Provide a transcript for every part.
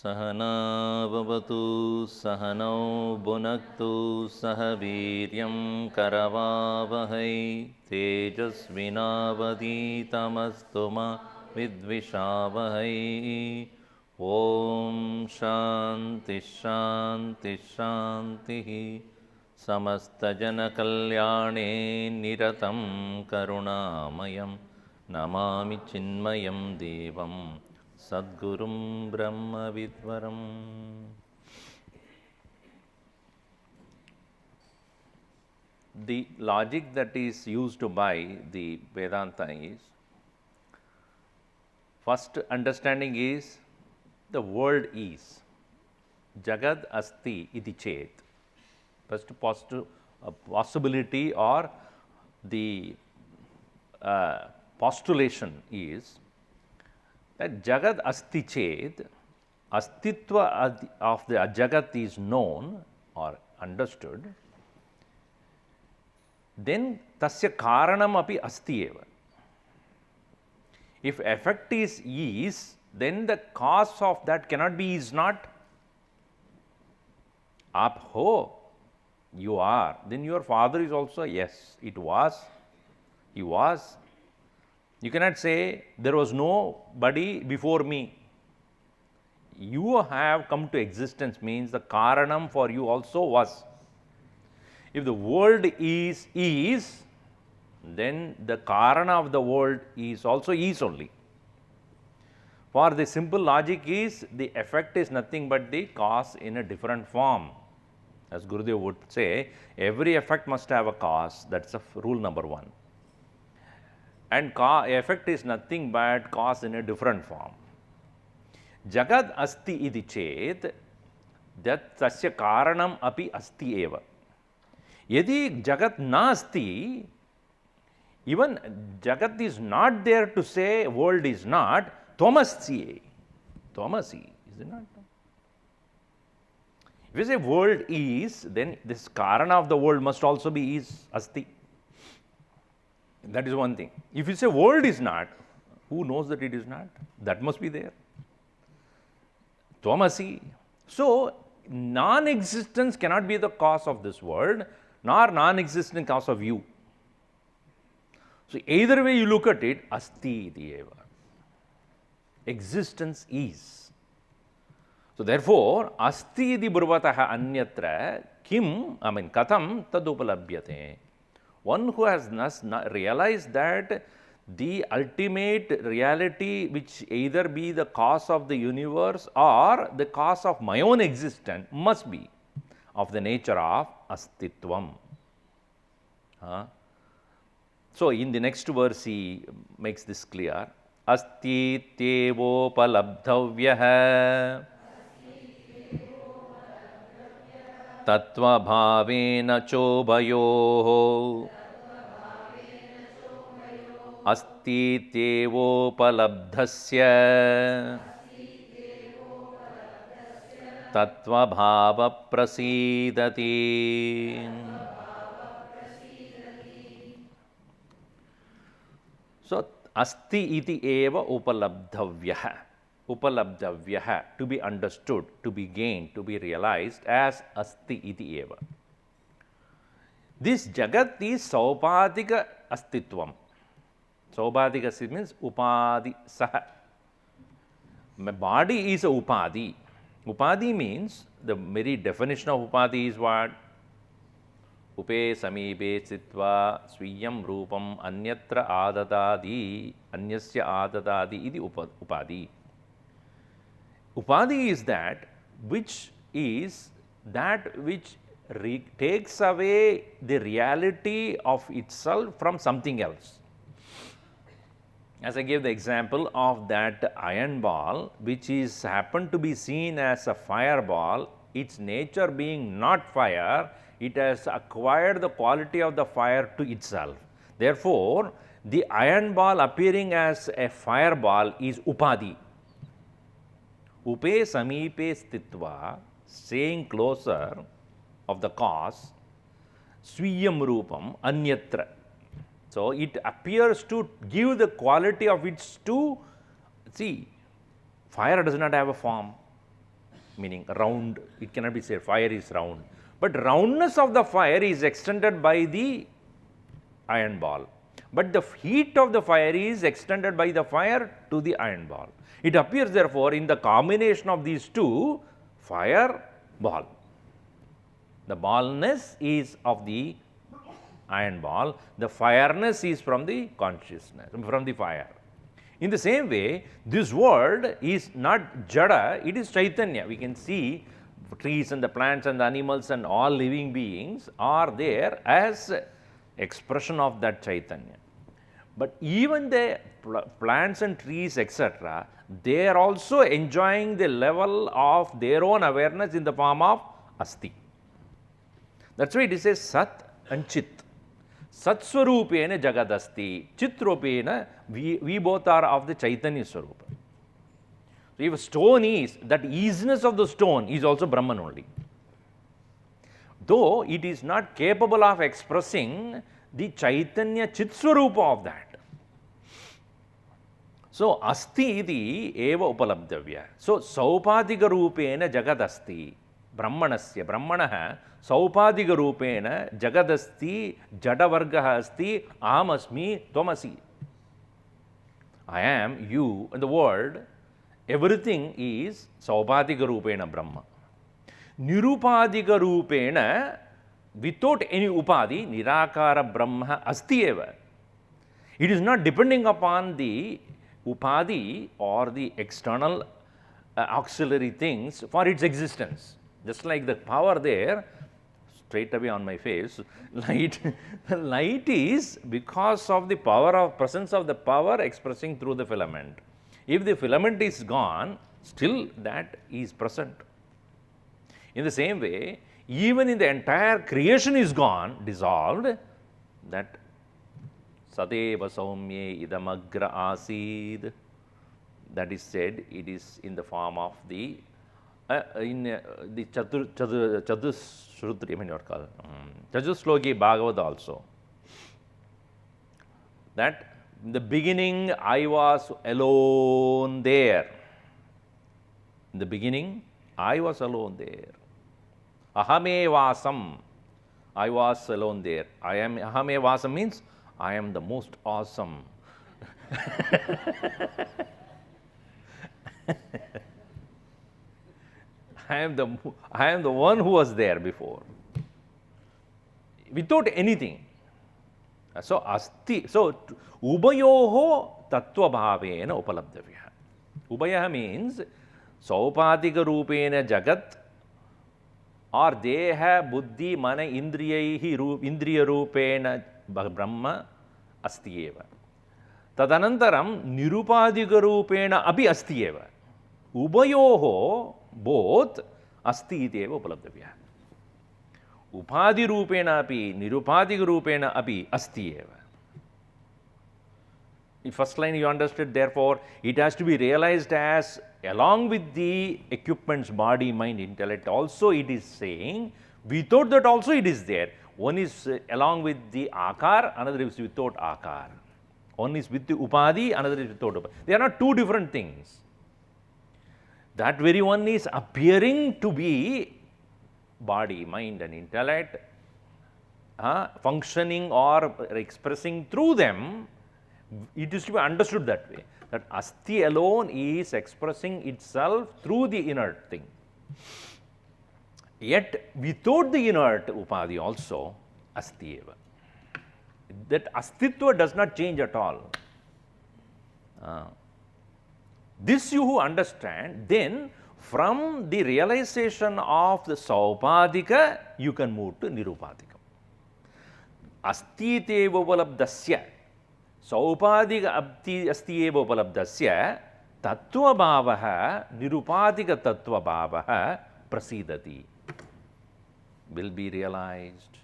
Sahana vavatu sahanau bhunaktu saha viryam karavavahai tejasvinavaditamastu ma vidvishavahai. Om Shanti Shanti Shanti. Samastajana kalyane niratam karunamayam namami chinmayam devam Sadgurum Brahma Vidvaram. The logic that is used by the Vedanta is, first understanding is the world is. Jagad asti iti chet. First possibility or the postulation is that Jagat asti chet, astitva of the Jagat is known or understood, then tasya karanam api asti eva. If effect is, then the cause of that cannot be is not. Aap ho, you are. Then your father is also yes, it was, he was. You cannot say there was nobody before me. You have come to existence means the karanam for you also was. If the world is, then the karana of the world is also is only. For the simple logic is the effect is nothing but the cause in a different form. As Gurudev would say, every effect must have a cause. That's rule number one. And effect is nothing but cause in a different form. Jagad asti iti chet, that tasya karanam api asti eva. Yadi jagat nasti, even jagat is not there to say world is not, tvamasi, tvamasi, is it not? If you say world is, then this karana of the world must also be is, asti. That is one thing. If you say world is not, who knows that it is not? That must be there. Tvamasi. So, non-existence cannot be the cause of this world, nor non-existence cause of you. So, either way you look at it, asti iti eva. Existence is. So, therefore, asti iti bruvataha anyatra kim, katham tadupalabhyate. One who has not realized that the ultimate reality, which either be the cause of the universe or the cause of my own existence, must be of the nature of astitvam. So, in the next verse, he makes this clear. Astitevopalabdhavyah tatvabhavena chobhayoh astitevopalabdhasya tatvabhava prasidati. So, asti iti eva upalabdhavyah. Upalabdhavyah, to be understood, to be gained, to be realized as asti iti eva. This jagat is saupadika astitvam. Saupadika means upadi saha. My body is a upadi. Upadi means, the very definition of upadi is what? Upe samipe chitva swiyam rupam anyatra adadadi anyasya adadadi iti upadi. Upadi is that which takes away the reality of itself from something else. As I gave the example of that iron ball, which is happened to be seen as a fireball, its nature being not fire, it has acquired the quality of the fire to itself. Therefore, The iron ball appearing as a fireball is upadhi. Upe samipe stitva, staying closer of the cause, swiyam rupam anyatra. So it appears to give the quality of its to, see, fire does not have a form, meaning round, it cannot be said fire is round. But roundness of the fire is extended by the iron ball. But the heat of the fire is extended by the fire to the iron ball. It appears therefore in the combination of these two, fire, ball. The ballness is of the iron ball, the fireness is from the consciousness, from the fire. In the same way, this world is not jada, it is chaitanya. We can see trees and the plants and the animals and all living beings are there as expression of that chaitanya. But even the plants and trees, etc., they are also enjoying the level of their own awareness in the form of asti. That's why it says sat and chit. Sat swarupena jagadasti, chit rupena, we both are of the chaitanya swarupa. So if a stone is, that easiness of the stone is also Brahman only. Though it is not capable of expressing the chaitanya chitswarupa of that. So asti iti eva upalabdhavya. So saupadika rupena jagadasti, brahmanasya, brahmanaha saupadika rupena jagadasti, jadavargaha asti, ahamasmi, tvamasi. I am, you, and the world, everything is saupadika rupena Brahma. Nirupadika rupena, without any upadhi, nirakara Brahma asti eva. It is not depending upon the upadhi or the external auxiliary things for its existence. Just like the power there, straight away on my face, light, the light is because of the power of presence of the power expressing through the filament. If the filament is gone, still that is present. In the same way, even in the entire creation is gone, dissolved, that Sadeva Saumye idamagra asid, that is said, it is in the form of the the Chatushruti, I mean what called Chatushloki Bhagavad also. That in the beginning I was alone there. In the beginning I was alone there. Ahame vasam, I was alone there. I am ahame vasam means I am the most awesome. I am the one who was there before, without anything. So asti. So ubayoho tattva bhavena upalabdhavya. Ubaya means saupadika rupena jagat or deha buddhi mana indriyaihi indriya rupena Brahma asti eva. Tadanantaram nirupadika rupena api asti eva. Ubayoho, both, asti iti eva upalabdhavya. Upadhi rupena api, nirupadika rupena api asti eva. In first line you understood, therefore, it has to be realized as along with the equipments, body, mind, intellect, also it is saying, without that also it is there. One is along with the akar, another is without akar. One is with the upadhi, another is without upadhi. They are not two different things. That very one is appearing to be body, mind and intellect, functioning or expressing through them. It is to be understood that way, that asti alone is expressing itself through the inert thing. Yet without the inert upadhi also asti eva. That astitva does not change at all. This you who understand, then from the realization of the saupadika, you can move to nirupadika. Asti teva upalabdasya, saupadika asti eva upalabdasya, tattva bhavaha, nirupadika tattva bhavaha prasidati, will be realized.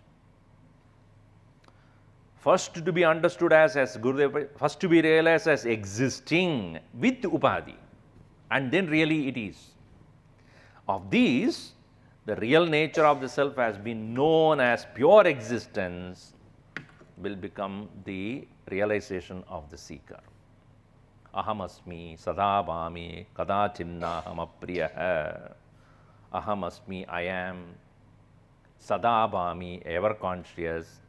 first to be understood as Gurudev, first to be realized as existing with upadhi, and then really it is. Of these, the real nature of the self has been known as pure existence will become the realization of the seeker. Ahamasmi sadabhami kadachinnaham apriyah. Ahamasmi, I am. Sadabhami, ever conscious.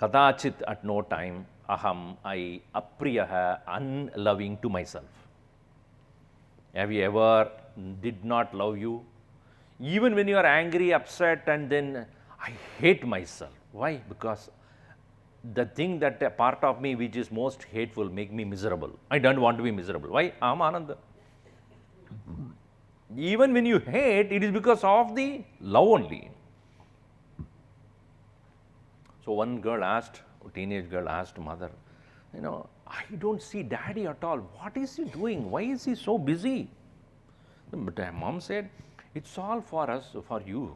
Kadachit, at no time. Aham, I. Apriyah, unloving to myself. Have you ever did not love you? Even when you are angry, upset, and then I hate myself. Why? Because the thing that a part of me which is most hateful make me miserable. I don't want to be miserable. Why? Aham Ananda. Even when you hate, it is because of the love only. So one girl asked, a teenage girl asked mother, I don't see daddy at all. What is he doing? Why is he so busy? But her mom said, it's all for us, for you,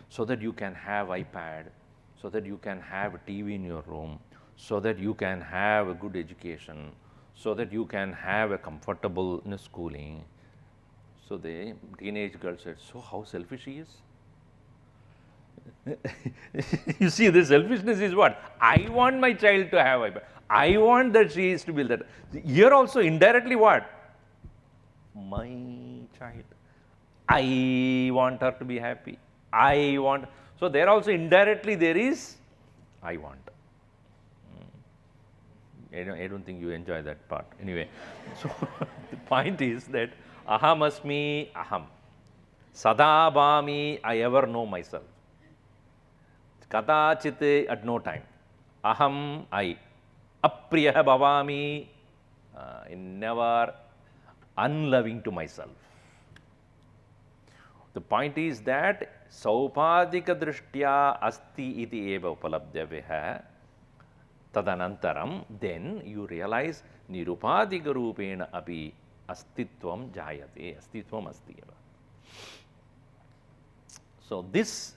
so that you can have iPad, so that you can have a TV in your room, so that you can have a good education, so that you can have a comfortable schooling. So the teenage girl said, so how selfish he is? You see, the selfishness is what? I want my child to have iPad. I want that she is to build that. Here also indirectly what? My child. I want her to be happy. I want. So there also indirectly there is I want. I don't think you enjoy that part. Anyway, so the point is that aham asmi aham. Sadabhami, I ever know myself. Kadachit, at no time. Aham, I. Apriyah bhavami, never unloving to myself. The point is that saupadika drishtya asti iti eva upalabdhyavah tadanantaram, then you realize nirupadika rupena api astitvam jayate, astitvam asti eva. So this,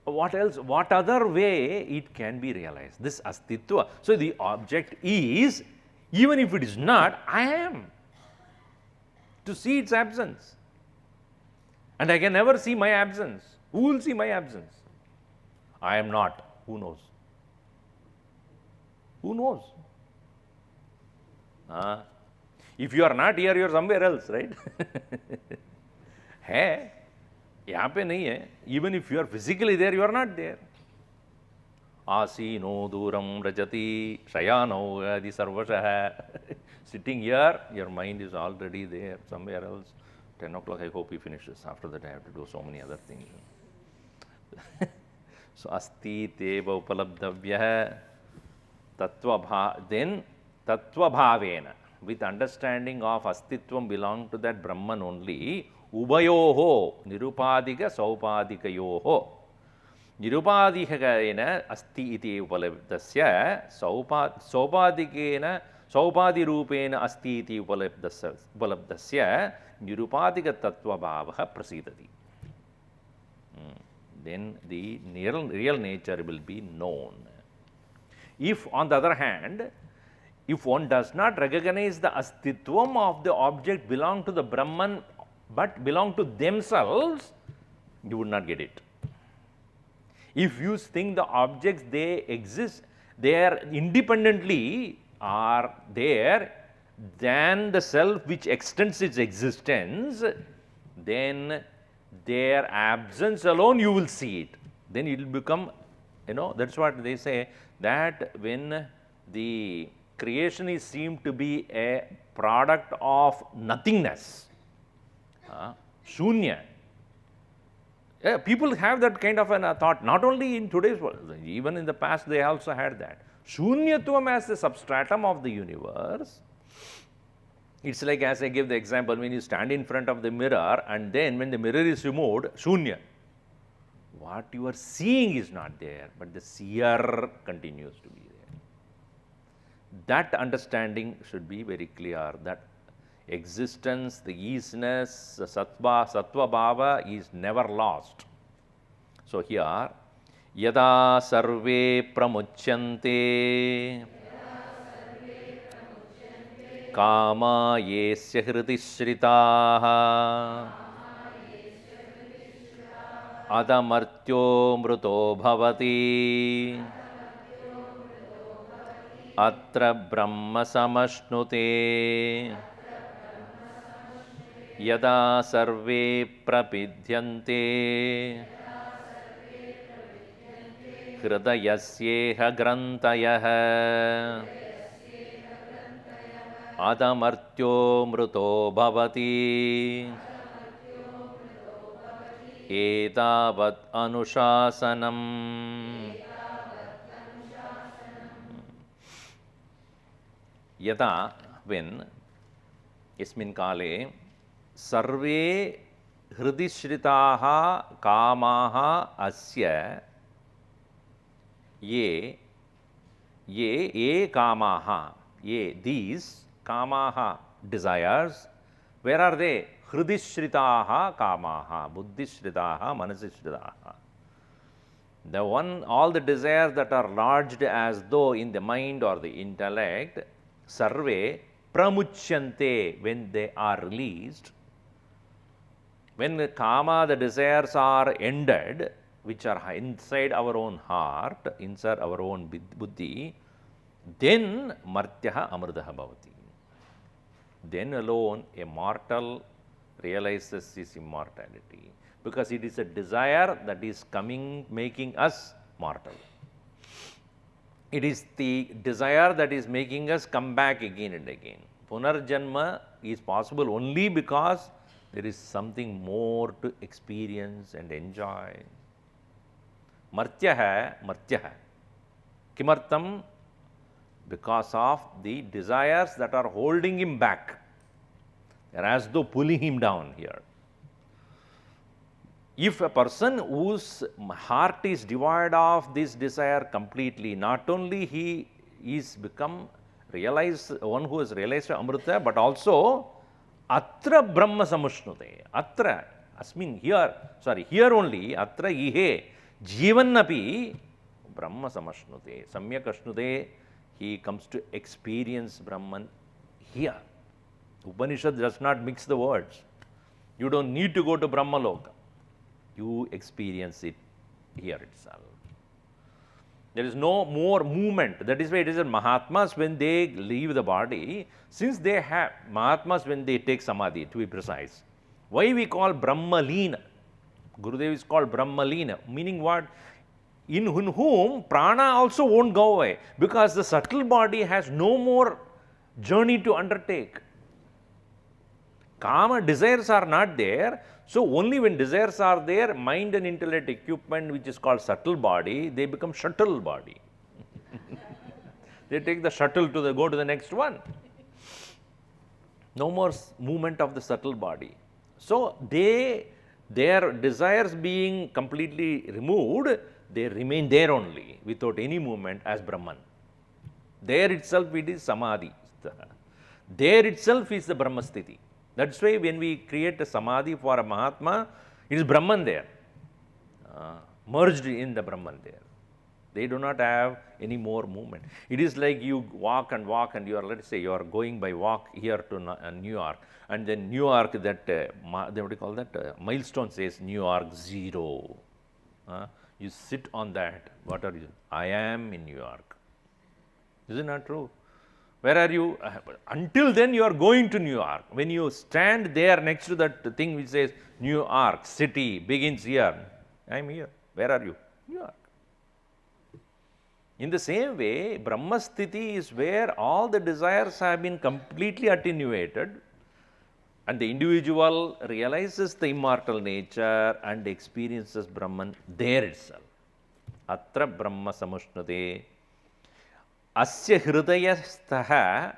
what else, what other way it can be realized? This astitva. So the object is, even if it is not, I am. To see its absence. And I can never see my absence. Who will see my absence? I am not. Who knows? Who knows? If you are not here, you are somewhere else, right? है, यहाँ पे नहीं है. Even if you are physically there, you are not there. Asino duram rajati shayano adi sarvasah. Sitting here, your mind is already there, somewhere else. 10 o'clock, I hope he finishes. After that, I have to do so many other things. So, asti teva upalabdhavyah tattva, then tattva bhavena, with understanding of astitvam belong to that Brahman only, ubayoho, nirupadika saupadikayoho. Nirupadikena asti iti upalabdhasya saupadikena saupadirupena asti iti upalabdhasya nirupadika tattva bhavaha prasidati. Then the real nature will be known. If on the other hand, if one does not recognize the astitvam of the object belong to the Brahman but belong to themselves, you would not get it. If you think the objects they exist, they are independently are there than the self which extends its existence, then their absence alone you will see it. Then it will become, that's what they say, that when the creation is seen to be a product of nothingness, shunya. Yeah, people have that kind of a thought, not only in today's world, even in the past they also had that. Shunyatvam as the substratum of the universe. It's like, as I give the example, when you stand in front of the mirror and then when the mirror is removed, shunya. What you are seeing is not there, but the seer continues to be there. That understanding should be very clear, that existence, the isness, sattva bhava is never lost. So here, Yada sarve pramuchyante kama yesya hriti shritaha adamartyo mruto bhavati atra brahma samashnute yada sarve prapidyante hridayasyeha grantayah adamartyo mruto bhavati etavat anushasanam. Yada, when, yasmin kale, sarve hridishritaha kamaha asya ye kamaha, these kamaha, desires, where are they? Hridishritaha kamaha, buddhishritaha, manasishritaha. The one, all the desires that are lodged as though in the mind or the intellect, sarve pramuchyante, when they are released, when the kama, the desires are ended, which are inside our own heart, inside our own buddhi, then martyaha amritaha bhavati. Then alone a mortal realizes his immortality, because it is a desire that is coming, making us mortal. It is the desire that is making us come back again and again. Punarjanma is possible only because there is something more to experience and enjoy. Martyaha, kimartam? Because of the desires that are holding him back. They are as though pulling him down here. If a person whose heart is devoid of this desire completely, not only he is become realized, one who has realized Amrita, but also atra brahma samushnute. Atra, asmin, here, sorry, here only, atra ihe, jivannapi brahma samashnute. Samyak ashnute, he comes to experience Brahman here. Upanishad does not mix the words. You don't need to go to Brahmaloka. You experience it here itself. There is no more movement. That is why it is that Mahatmas, when they leave the body, since they have, Mahatmas, when they take Samadhi, to be precise, why we call Brahmalina? Gurudev is called Brahmalina, meaning what? In whom prana also won't go away, because the subtle body has no more journey to undertake. Kama desires are not there, so only when desires are there, mind and intellect equipment, which is called subtle body, they become shuttle body. They take the shuttle to go to the next one. No more movement of the subtle body. So their desires being completely removed, they remain there only without any movement as Brahman. There itself it is Samadhi. There itself is the Brahma Sthiti. That's why when we create a Samadhi for a Mahatma, it is Brahman there, merged in the Brahman there. They do not have any more movement. It is like you walk and you are, let's say, you are going by walk here to New York, and then New York, that, what do you call that, milestone says New York 0. You sit on that. What are you? I am in New York. Is it not true? Where are you? Until then, you are going to New York. When you stand there next to that thing which says New York City begins here, I am here. Where are you? New York. In the same way, Brahma Sthiti is where all the desires have been completely attenuated, and the individual realizes the immortal nature and experiences Brahman there itself. Atra Brahma samushnate asya hridayasthaha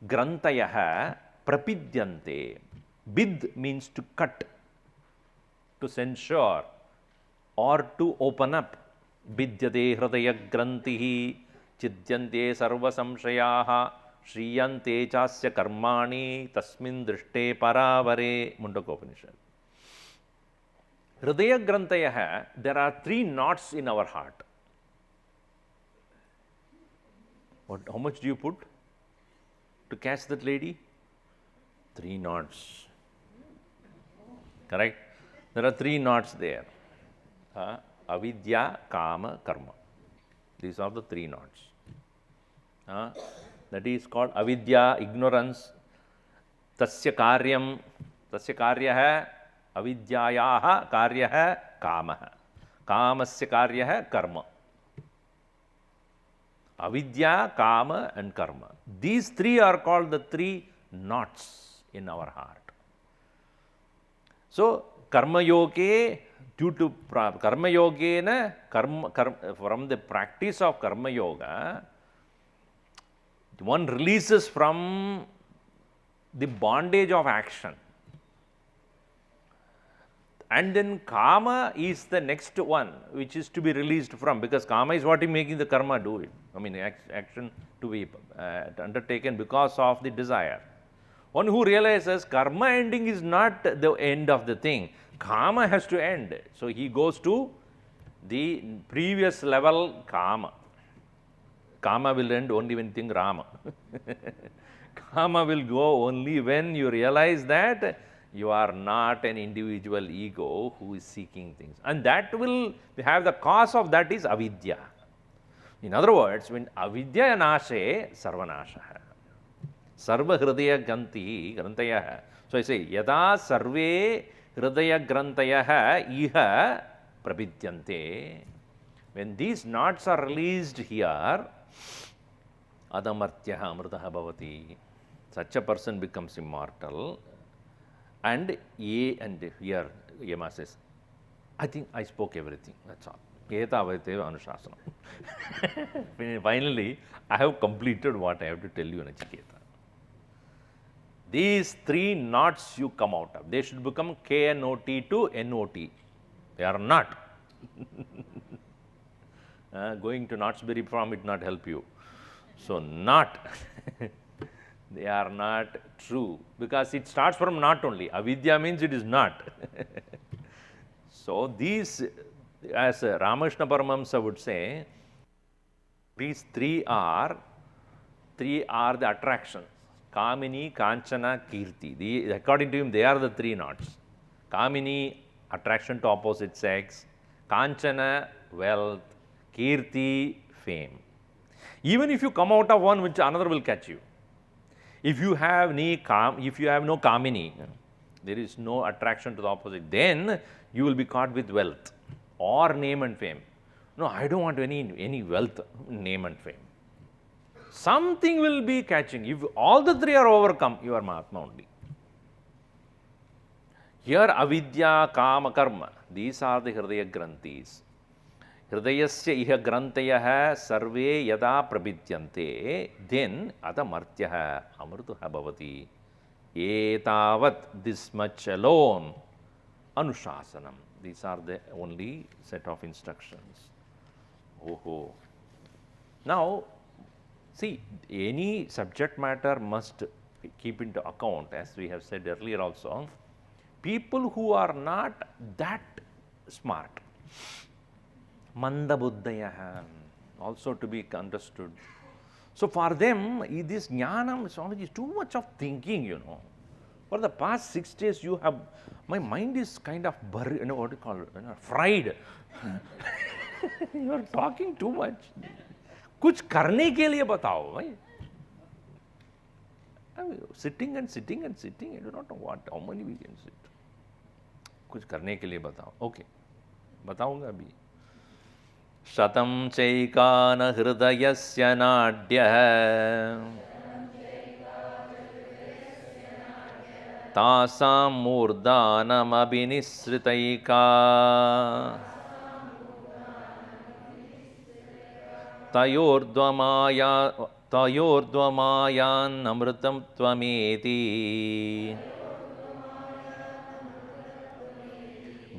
grantayaha prapidyante. Bid means to cut, to censure, or to open up. Bidyate hridaya grantihi chidyante sarva samshayaha shriyante chasya karmani tasmin drishte paravare. Mundakopanishad. Hridaya Grantayah, there are 3 knots in our heart. How much do you put to catch that lady? 3 knots. Correct? There are 3 knots there. Avidya, Kama, Karma. These are the 3 knots. That is called avidya, ignorance. Tasya karyah, avidyayah karyah, kamah. Kamasya karyah, karma. Avidya, kama and karma. These 3 are called the 3 knots in our heart. So, karma yoge, due to karma yogena, from the practice of karma yoga, one releases from the bondage of action. And then kama is the next one which is to be released from, because kama is what is making the karma do it. I mean, action to be undertaken because of the desire. One who realizes karma ending is not the end of the thing, kama has to end. So he goes to the previous level, kama. Kama will end only when you think Rama. Kama will go only when you realize that you are not an individual ego who is seeking things. And that will have the cause of that is avidya. In other words, when avidya nashe, sarvanasha. Sarva hridaya grantayah. So I say, yada sarve hridaya grantayah iha prabidyante. When these knots are released here, adamartyah amritaha bhavati. Such a person becomes immortal. And here Yama says, I think I spoke everything. That's all. Etavaiteva anushasana. Finally, I have completed what I have to tell you, Nachiketa. These 3 knots you come out of. They should become KNOT to NOT. They are not. Going to Knotsbury Farm it not help you. So not. They are not true, because it starts from not only. Avidya means it is not. So these, as Ramakrishna Paramahamsa would say, these 3 are the attractions. Kamini, Kanchana, Kirti. According to him, they are the 3 knots. Kamini, attraction to opposite sex. Kanchana, wealth. Kirti, fame. Even if you come out of one, which another will catch you. If you have no kamini, there is no attraction to the opposite, then you will be caught with wealth or name and fame. No, I don't want any wealth, name and fame. Something will be catching. If all the 3 are overcome, you are Mahatma only. Here, avidya, kama, karma, these are the hridaya granthis. Hridayasya iha grantayah sarve yada prabidyante, then adamartyah amrituha bhavati. Etavat, this much alone, anushasanam. These are the only set of instructions. Oh. Now, see, any subject matter must keep into account, as we have said earlier also, people who are not that smart, mandabuddhayah, also to be understood. So for them, this jnanam, Swamiji, is too much of thinking, you know. For the past 6 days, my mind is kind of buried, what do you call it, fried. You are talking too much. कुछ करने के लिए बताओ भाई. Sitting and sitting and sitting, I do not know how many we can sit. कुछ करने के लिए बताओ. Okay, बताऊंगा अभी. शतं चैकान हृदयस्य नाड्यः तासां मूर्धानमभिनिसृतैका तयोर्ध्वमायान्नमृतं त्वमेति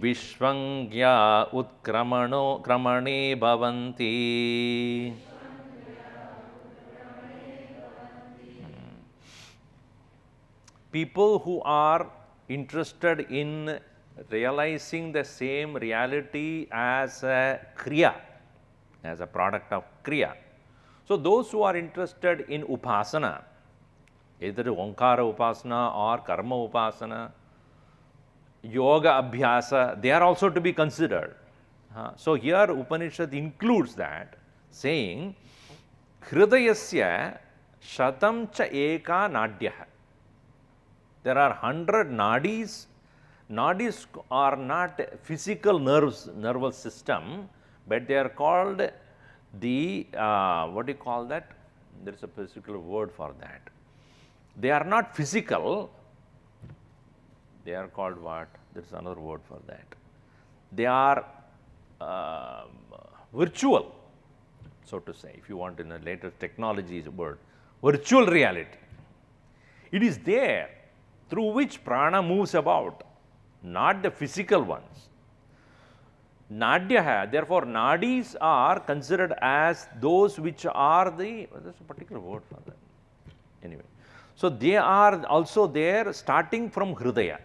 विश्वज्ञा क्रमणे भवन्ति. People who are interested in realizing the same reality as a kriya, as a product of kriya. So, those who are interested in upasana, either Onkara upasana or karma upasana, yoga abhyasa, they are also to be considered. So, here Upanishad includes that, saying, Hridayasya shatam cha eka nadyaha. There are 100 nadis. Nadis are not physical nervous system, but they are called the, what do you call that? There is a particular word for that. They are not physical, they are called what? There is another word for that. They are virtual, so to say, if you want in a later technology word, virtual reality. It is there through which prana moves about, not the physical ones. Nadyaha, therefore, nadis are considered as those which are the, there's a particular word for that. Anyway, so they are also there starting from Hridaya.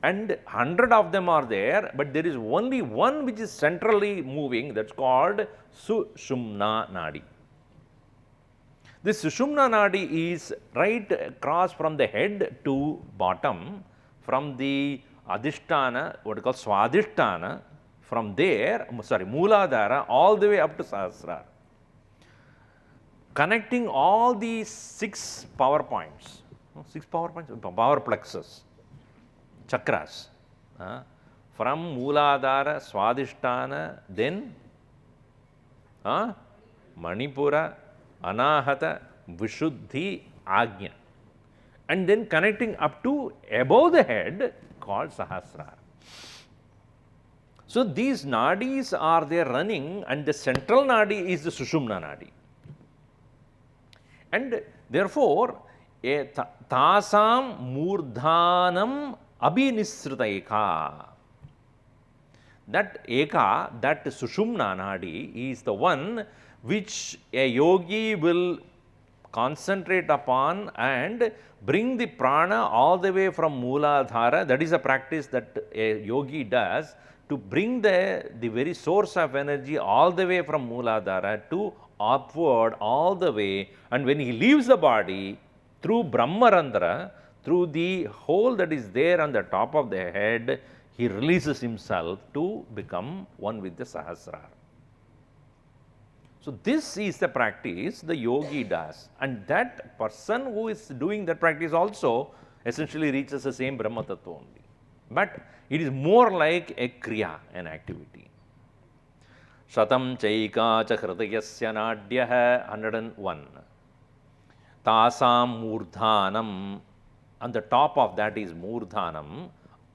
And 100 of them are there, but there is only one which is centrally moving, that's called Sushumna Nadi. This Sushumna Nadi is right across from the head to bottom, from the Adhisthana, what we call Swadhisthana, from there, Mooladhara, all the way up to Sahasrara. Connecting all these 6 power points, power plexus, chakras, from Mooladhara, Swadhisthana, then Manipura, Anahata, Vishuddhi, Ajna, and then connecting up to above the head called Sahasrara. So, these nadis are there running, and the central nadi is the Sushumna nadi. And therefore, tasam murdhanam abhinisrita eka. That eka, that Sushumna nadi is the one which a yogi will concentrate upon and bring the prana all the way from Mooladhara. That is a practice that a yogi does to bring the very source of energy all the way from Mooladhara to upward all the way, and when he leaves the body, through Brahmarandra, through the hole that is there on the top of the head, he releases himself to become one with the Sahasrara. So, this is the practice the yogi does, and that person who is doing that practice also essentially reaches the same Brahma Tattva only. But it is more like a kriya, an activity. Shatam chaika cha hridayasya nadyaha, 101. Tasam murdhanam, on the top of that is murdhanam,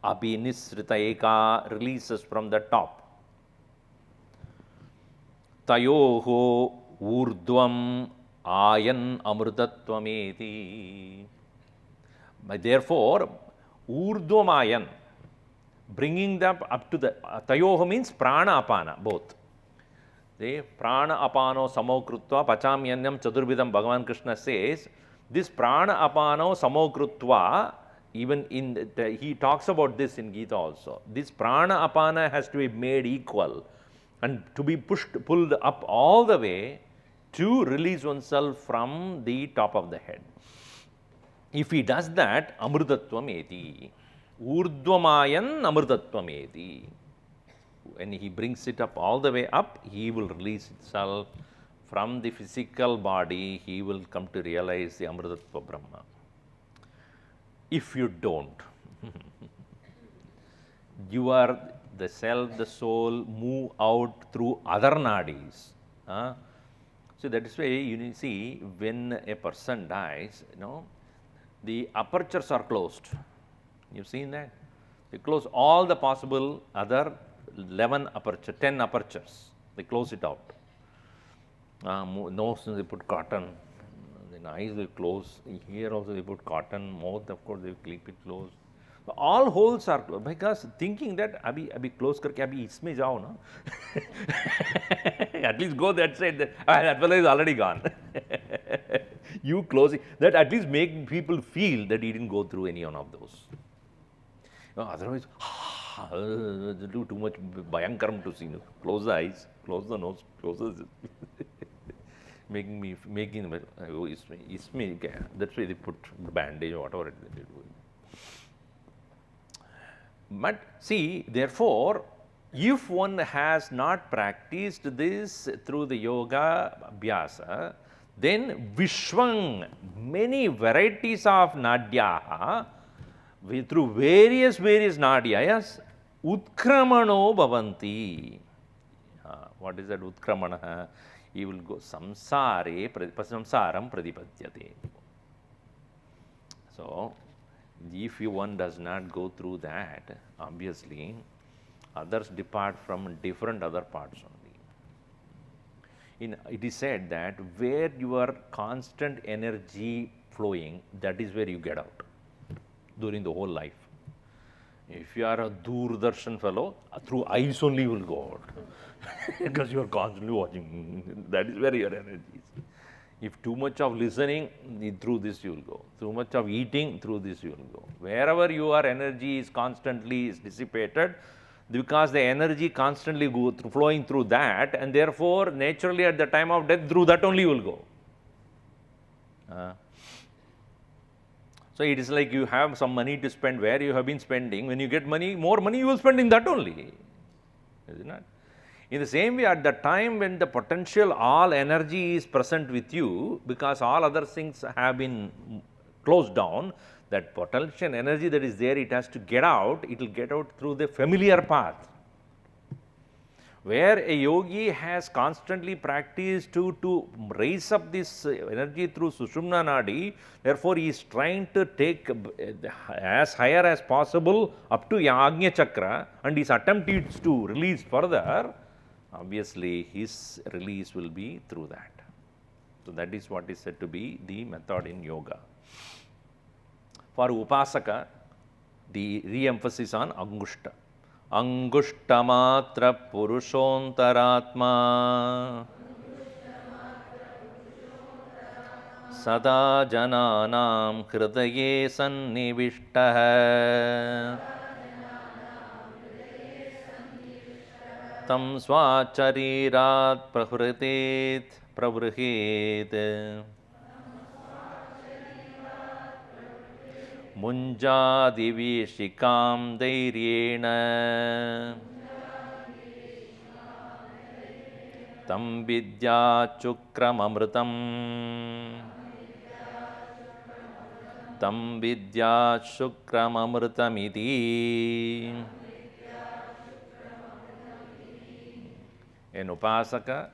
abhinisrita eka, releases from the top. Tayoho urdhvam ayan amrutattvameti. Therefore, urdhvam ayan, bringing them up to the, tayoho means prana apana, both. The prana apano samokrutva pachamyanyam chadurvidam, Bhagavan Krishna says, this prana apano samokrutva, even in he talks about this in Gita also. This prana apana has to be made equal and to be pulled up all the way to release oneself from the top of the head. If he does that, amrutatvam eti, urdhvamayan amrutatvam eti. When he brings it up all the way up, he will release itself from the physical body, he will come to realize the Amrutatva Brahma. If you don't, you are the self, the soul move out through other nadis. So, that is why you see when a person dies, the apertures are closed. You have seen that? They close all the possible other 11 apertures, 10 apertures. They close it out. Nose they put cotton, then eyes they close, here also they put cotton, mouth of course they keep it closed. So all holes are closed because thinking that abhi close karke abhi isme jao na. At least go that side, that fellow is already gone. You close it, that at least make people feel that he didn't go through any one of those. Otherwise, too much bhayankaram to see. Close the eyes, close the nose, close the making oh, it's me. That's why they put bandage or whatever they do. But see, therefore, if one has not practiced this through the yoga abhyasa, then Vishwang, many varieties of nadyaha, through various nadyas, utkramano bhavanti. What is that utkramana? He will go samsaram pradipadyate. So, if one does not go through that, obviously, others depart from different other parts only. It is said that where your constant energy flowing, that is where you get out during the whole life. If you are a Doordarshan fellow, through eyes only you will go out because you are constantly watching. That is where your energy is. If too much of listening, through this you will go. Too much of eating, through this you will go. Wherever your energy is constantly dissipated, because the energy constantly flowing through that, and therefore naturally at the time of death, through that only you will go. So it is like you have some money to spend where you have been spending. When you get money, more money you will spend in that only. Is it not? In the same way, at the time when the potential, all energy is present with you, because all other things have been closed down, that potential energy that is there, it has to get out, it will get out through the familiar path. Where a yogi has constantly practiced to raise up this energy through Sushumna Nadi, therefore he is trying to take as higher as possible up to Yagnya Chakra, and his attempt is to release further, obviously his release will be through that. So that is what is said to be the method in yoga. For Upasaka, the re-emphasis on Angushta. Angushtamatra Purushontaraatma Sada Jananam Hridaye Sannivishtaha Tam Swacharirat Pravrihet Munjadivishikam Dairyena Tam Vidya Chukramamritam Tam Vidya Shukramamritamiti. An Upasaka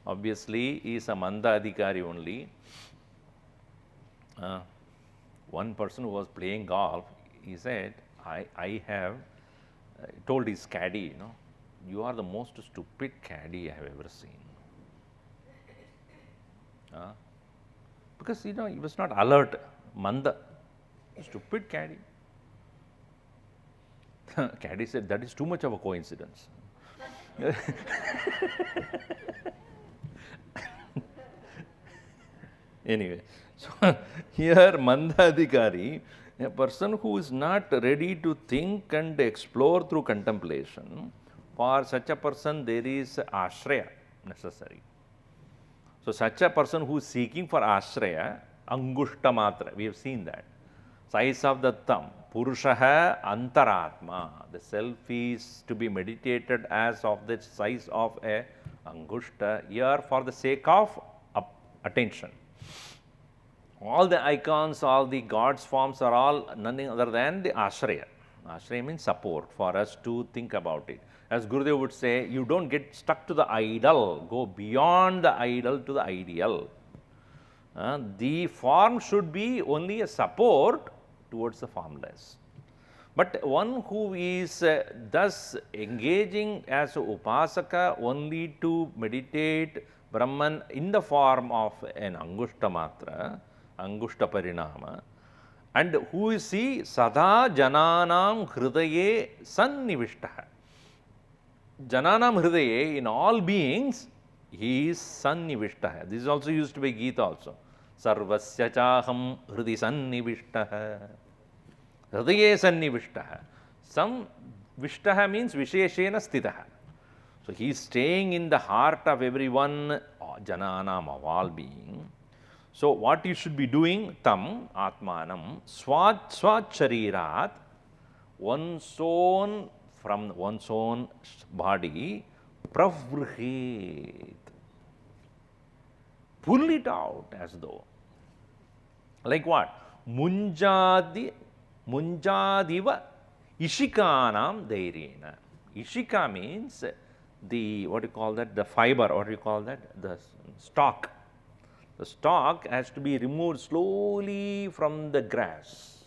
obviously is a Manda Adhikari only. One person who was playing golf, he said, I have told his caddy, you are the most stupid caddy I have ever seen. Because, he was not alert, Manda, stupid caddy. Caddy said, that is too much of a coincidence. Anyway, so here Mandadhikari, a person who is not ready to think and explore through contemplation, for such a person there is ashraya necessary. So such a person who is seeking for ashraya, Angushtamatra, we have seen that. Size of the thumb, Purushaha Antaratma, the self is to be meditated as of the size of a Angushta, here for the sake of attention. All the icons, all the God's forms are all nothing other than the ashraya. Ashraya means support for us to think about it. As Gurudev would say, you don't get stuck to the idol, go beyond the idol to the ideal. The form should be only a support towards the formless. But one who is thus engaging as Upasaka only to meditate Brahman in the form of an Angushta Matra, Angushta Parinama, and who is he? Sada Jananam Hridaye Sannivishtaha. Jananam Hridaye, in all beings, he is Sannivishtaha. This is also used by Gita also. Sarvasya Chaham Hridi Sannivishtaha. Hridaye Sannivishtaha. Some Vishtaha means Visheshena Sthitaha. So he is staying in the heart of everyone, Jananam, of all being. So what you should be doing, Tam, Atmanam, Swat Sharirat, one's own, from one's own body, Pravrhet. Pull it out as though. Like what? Munjadiva Ishikanam Dairena. Ishika means the, what do you call that, the fiber, what do you call that, the stalk. The stalk has to be removed slowly from the grass.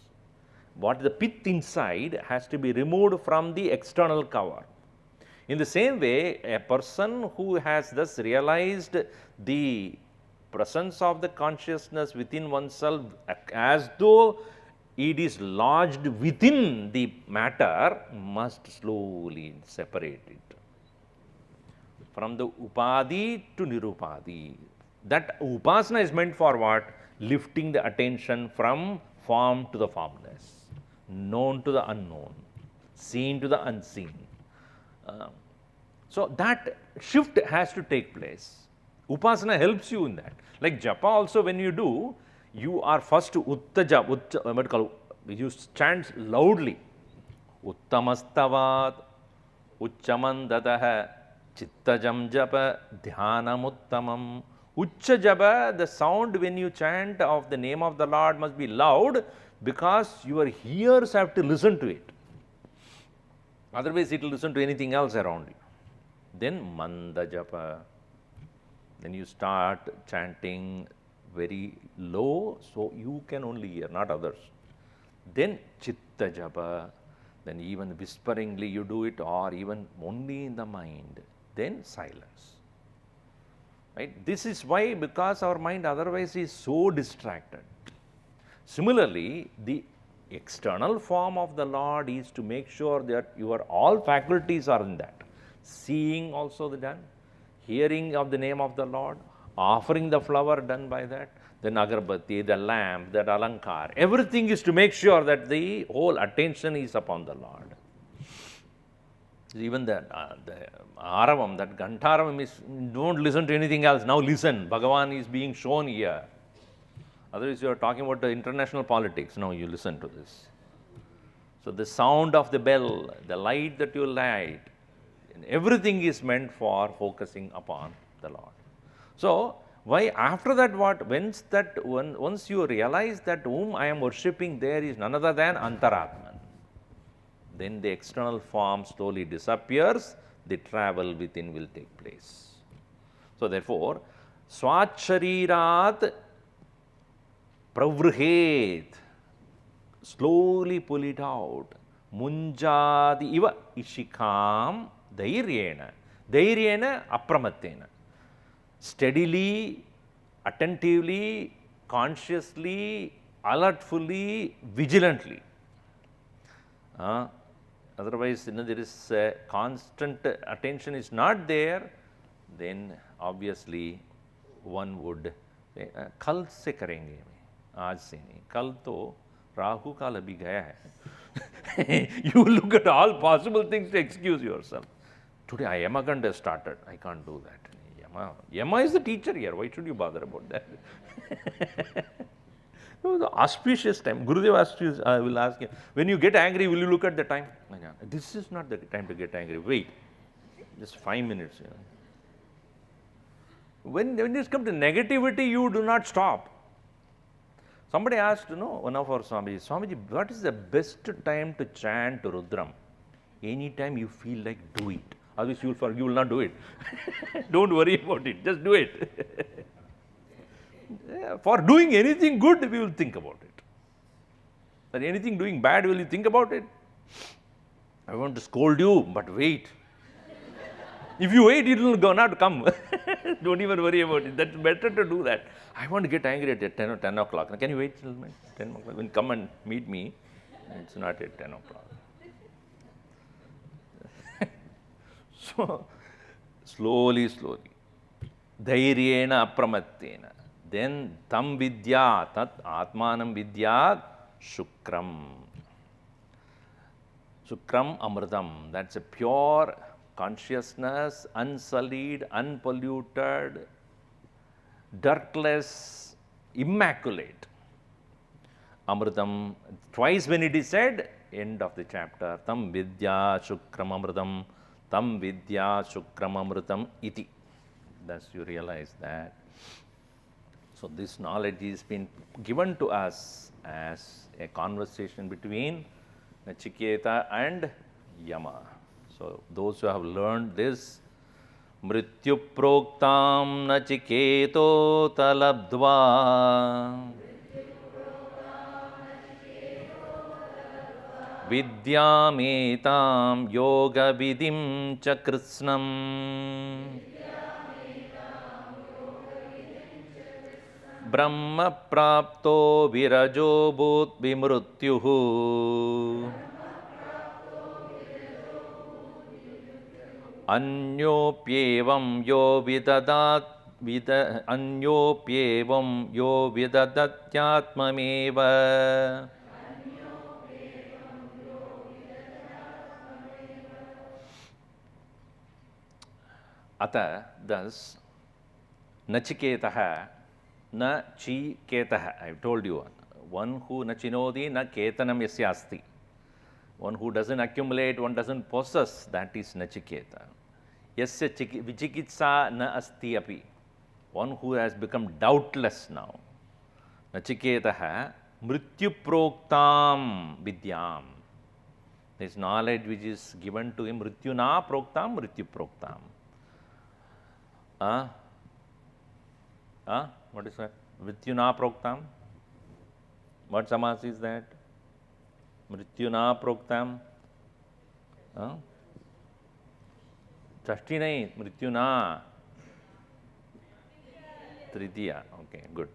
What the pith inside has to be removed from the external cover. In the same way, a person who has thus realized the presence of the consciousness within oneself as though it is lodged within the matter must slowly separate it. From the upadi to nirupadi. That upasana is meant for what? Lifting the attention from form to the formless, known to the unknown, seen to the unseen. So that shift has to take place. Upasana helps you in that. Like japa also, when you do, you are first uttaja, what do you call, you chant loudly. Uttamastavat, Uchchamandatah, Chittajam japa, Dhyanamuttamam. Ucha japa, the sound when you chant of the name of the Lord must be loud because your ears have to listen to it. Otherwise, it will listen to anything else around you. Then manda japa. Then you start chanting very low, so you can only hear, not others. Then chitta japa. Then even whisperingly you do it, or even only in the mind. Then silence. Right? This is why, because our mind otherwise is so distracted. Similarly, the external form of the Lord is to make sure that your all faculties are in that. Seeing also done, hearing of the name of the Lord, offering the flower done by that, then agarbatti, the lamp, that alankar, everything is to make sure that the whole attention is upon the Lord. Even the aravam, that gantaravam is, don't listen to anything else, now listen, Bhagavan is being shown here. Otherwise you are talking about the international politics, now you listen to this. So the sound of the bell, the light that you light, everything is meant for focusing upon the Lord. So why after that what, once you realize that whom I am worshipping there is none other than Antaratman, then the external form slowly disappears, the travel within will take place. So therefore, Swacharirat Pravrhet, slowly pull it out. Munjadi iva ishikam dhairyena. Dhairyena apramatena. Steadily, attentively, consciously, alertfully, vigilantly. Otherwise, there is constant attention is not there, then obviously one would say, kal se karenge, aaj se nahi. Kal to Rahu kal abhi gaya hai. You look at all possible things to excuse yourself. Today Yamaganda started, I can't do that. Yama is the teacher here, why should you bother about that? The auspicious time, Gurudev will ask you, when you get angry, will you look at the time? This is not the time to get angry, wait, just 5 minutes. When it comes to negativity, you do not stop. Somebody asked, one of our Swamiji, Swamiji, what is the best time to chant Rudram? Anytime you feel like, do it. Otherwise, you will not do it. Don't worry about it, just do it. For doing anything good, we will think about it. For anything doing bad, will you think about it? I want to scold you, but wait. If you wait, it will not come. Don't even worry about it. That's better to do that. I want to get angry at 10 or 10 o'clock. Can you wait till 10 o'clock? When come and meet me, it's not at 10 o'clock. So, slowly. Dhairyena apramattena. Then tam vidya, tat atmanam vidya shukram. Shukram Amritam, that's a pure consciousness, unsullied, unpolluted, dirtless, immaculate. Amritam, twice when it is said, end of the chapter, Tam Vidya Shukram Amritam, Tam Vidya Shukram Amritam iti. Thus you realize that. So this knowledge is been given to us as a conversation between Nachiketa and Yama. So those who have learned this, Mrityu Proktam Nachiketo Talabdva Vidyametam Yoga Vidim Cha Krishnam Brahma Prapto Virajo Bhut Vimrutyuhu Anyopyevam yo Anyopyevam yo vidadatyatmameva Ata, thus, Nachiketaha na Chiketaha. I have told you, one who nachinodi na ketanam yasyasti. One who doesn't accumulate, one doesn't possess, that is Nachiketa. Yasya vichikitsa na asti api. One who has become doubtless now. Nachiketaha mrityu proktam vidyam. This knowledge which is given to him, mrityuna proktam, mrityu proktam. What is that? Mrityuna proktam? What samas is that? Mrityuna proktam? Chashti nahi, mrityuna. Tritiya, okay, good.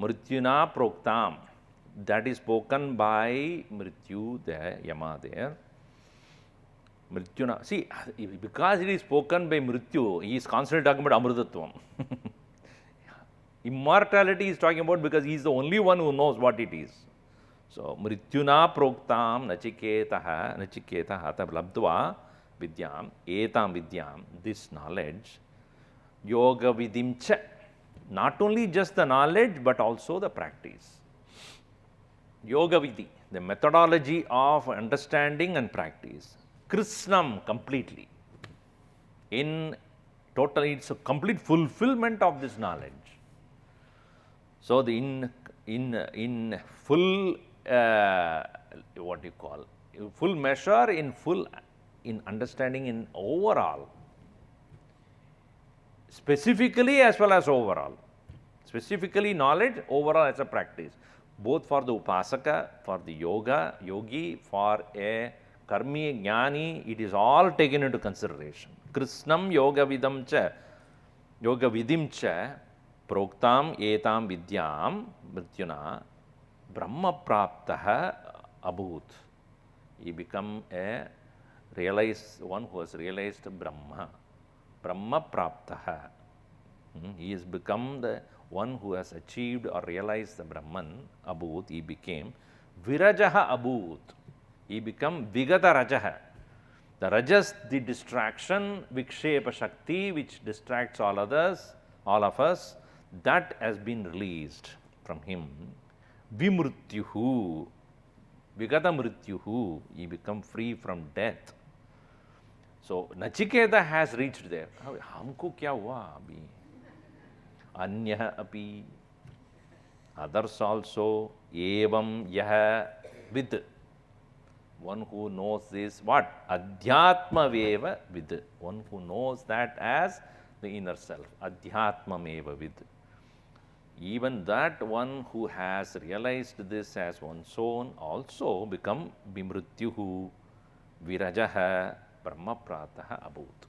Mrityuna proktam. That is spoken by Mrityu there, Yama there. Mrityuna. See, because it is spoken by Mrityu, he is constantly talking about Amrutatvam. Immortality he is talking about because he is the only one who knows what it is. So, Mrityuna proktam nachiketaha tablabdva vidyam, etam vidyam, this knowledge, yoga vidim cha. Not only just the knowledge, but also the practice. Yoga vidhi, the methodology of understanding and practice. Krishnam completely. In total, it's a complete fulfillment of this knowledge. So, the in full, what you call, full measure, in understanding in overall, specifically as well as overall. Specifically knowledge, overall as a practice. Both for the upasaka, for the yogi, for a karmi, jnani, it is all taken into consideration. Krishnam yoga vidim cha, proktam etam vidyam mrityuna brahma praptaha abhut. He become a realized one who has realized Brahma. Brahma praptaha. He has become the one who has achieved or realized the Brahman. Abhut, he became. Virajaha abhut. He become Vigata Rajaha. The Rajas, the distraction, Vikshepa Shakti, which distracts all others, all of us, that has been released from him. Vimrutyuhu. Vigata Mrityuhu. He become free from death. So, Nachiketa has reached there. Humko kya hua abhi? Anyah api. Others also. Evam yaha vid. One who knows this, what? Adhyatma veva vid. One who knows that as the inner self. Adhyatma meva vid. Even that one who has realized this as one's own also become Bimrutyuhu, Virajaha, Brahma Prataha Abhut.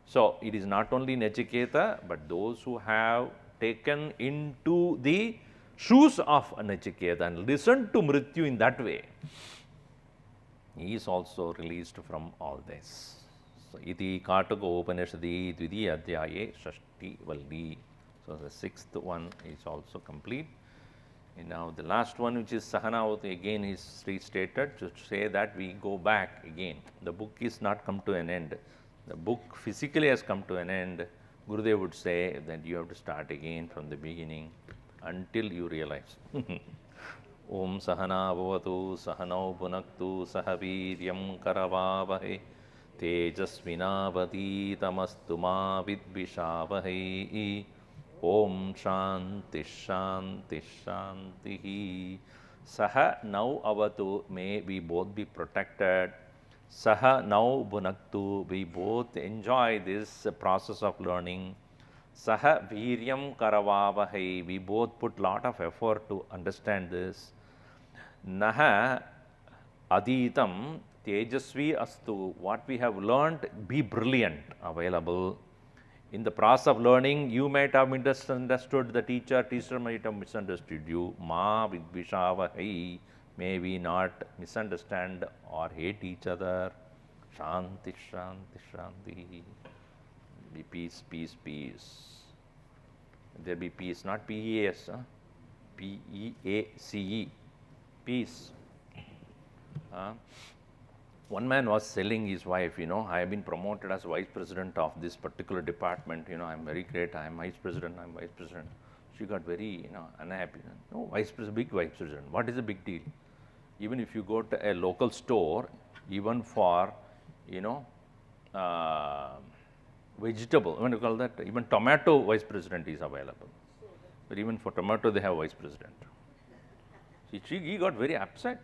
So, it is not only Nachiketa, but those who have taken into the shoes of Nachiketa and listened to Mrityu in that way, he is also released from all this. So, iti Kathopanishadi Dvidiya Adhyaye Shashti Valli. So, the sixth one is also complete. And now the last one, which is Sahanavati, again is restated to say that we go back again. The book is not come to an end. The book physically has come to an end. Gurudev would say that you have to start again from the beginning until you realize. Om Sahana Bhavatu Sahanau Bhunaktu Sahaviryam Karavavahe Tejasvinavaditamastu ma Vidvishavahai. Om Shanti Shanti Shanti. Saha now avatu, may we both be protected. Saha now bhunaktu, we both enjoy this process of learning. Saha viryam karavavahai, we both put lot of effort to understand this. Naha aditam tejasvi astu, what we have learned, be brilliant, available. In the process of learning, you might have misunderstood the teacher, teacher might have misunderstood you. Ma vidvishavahai, may we not misunderstand or hate each other. Shanti, Shanti, Shanti. Be peace, peace, peace. There be peace, not P-E-A-S, P-E-A-C-E, peace. One man was telling his wife, I have been promoted as vice president of this particular department, I am very great, I am vice president, I am vice president. She got very, unhappy. No, vice president, big vice president, what is the big deal? Even if you go to a local store, even for, vegetable, what do you call that? Even tomato vice president is available. But even for tomato, they have vice president. He got very upset.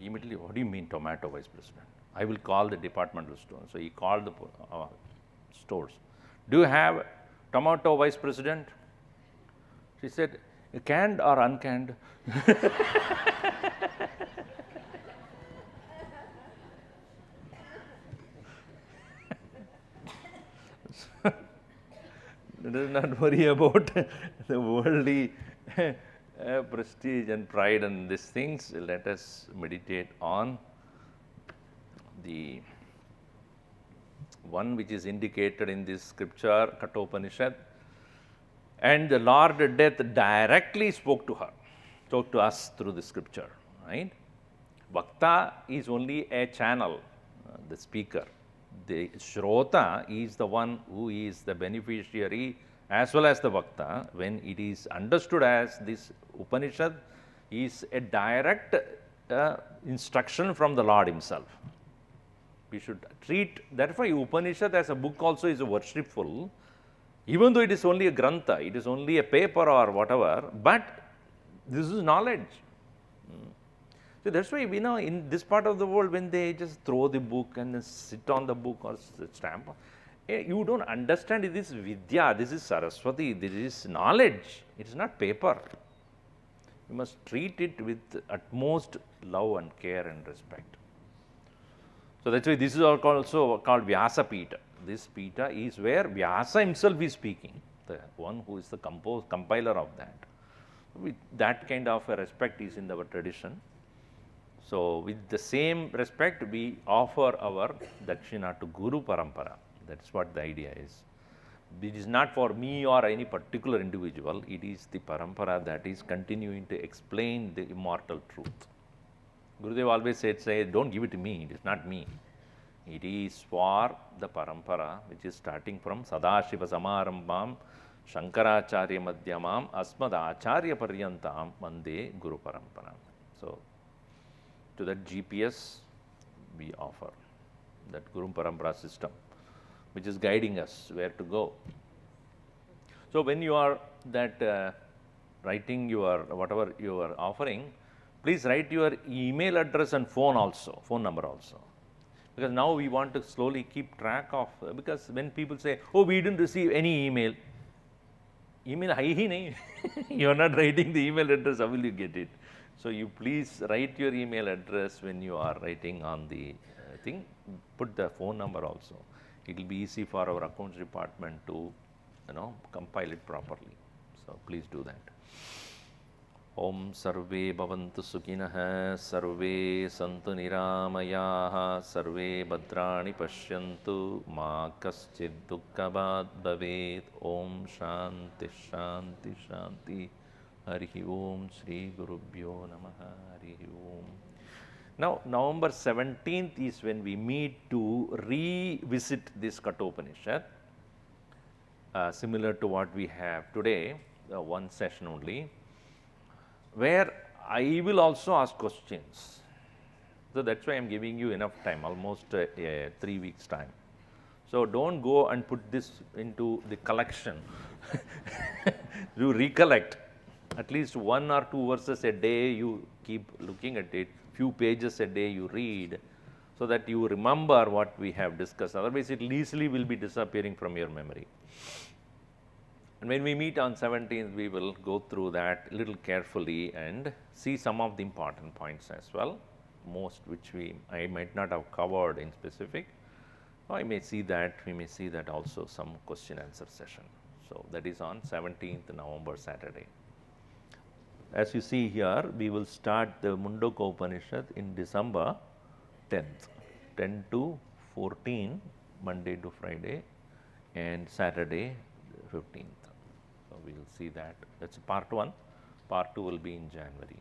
Immediately, what do you mean tomato vice president? I will call the departmental store. So he called the stores. Do you have tomato vice president? She said, canned or uncanned? Let us not worry about the worldly prestige and pride and these things. Let us meditate on the one which is indicated in this scripture, Kathopanishad. And the Lord Death directly spoke to her, spoke to us through the scripture, right? Vakta is only a channel, the speaker. The Shrota is the one who is the beneficiary as well as the Vakta. When it is understood as this Upanishad is a direct instruction from the Lord Himself. We should treat, therefore Upanishad as a book also is worshipful, even though it is only a grantha, it is only a paper or whatever, but this is knowledge. So that's why we know in this part of the world, when they just throw the book and sit on the book or stamp, you don't understand it is Vidya, this is Saraswati, this is knowledge, it is not paper. You must treat it with utmost love and care and respect. So that's why this is also called Vyasa Pita. This Pita is where Vyasa himself is speaking, the one who is the compiler of that. With that kind of a respect is in our tradition. So with the same respect, we offer our Dakshina to Guru Parampara. That's what the idea is. It is not for me or any particular individual, it is the Parampara that is continuing to explain the immortal truth. Gurudev always said, don't give it to me, it is not me. It is for the Parampara, which is starting from Sadashiva Samarambam, Shankaracharya Madhyamam, Asmad Acharya Paryantam, Vande Guru Parampara. So, to that GPS, we offer that Guru Parampara system, which is guiding us where to go. So, when you are that writing your whatever you are offering, please write your email address and phone number also. Because now we want to slowly keep track of, because when people say, oh, we didn't receive any email, email hai hi nahi. You are not writing the email address, how will you get it? So you please write your email address when you are writing on the thing, put the phone number also. It will be easy for our accounts department to, compile it properly. So please do that. Om Sarve Bhavantu Sukhinah, Sarve Santu Niramayaha, Sarve Bhadrani Pashyantu, Ma Kaschid Dukkhabad Bhavet. Om Shanti Shanti Shanti. Harihi Om Sri Gurubhyo Namaha Harihi Om. Now, November 17th is when we meet to revisit this Kathopanishad, similar to what we have today, one session only, where I will also ask questions. So that's why I'm giving you enough time, almost 3 weeks time. So don't go and put this into the collection. You recollect at least 1 or 2 verses a day, you keep looking at it, few pages a day you read, so that you remember what we have discussed. Otherwise, it easily will be disappearing from your memory. And when we meet on 17th, we will go through that a little carefully and see some of the important points as well, most which I might not have covered in specific. We may see that also some question answer session. So that is on 17th November, Saturday. As you see here, we will start the Mundaka Upanishad in December 10th, 10 to 14, Monday to Friday, and Saturday 15th. So we will see that. That's part 1. Part 2 will be in January.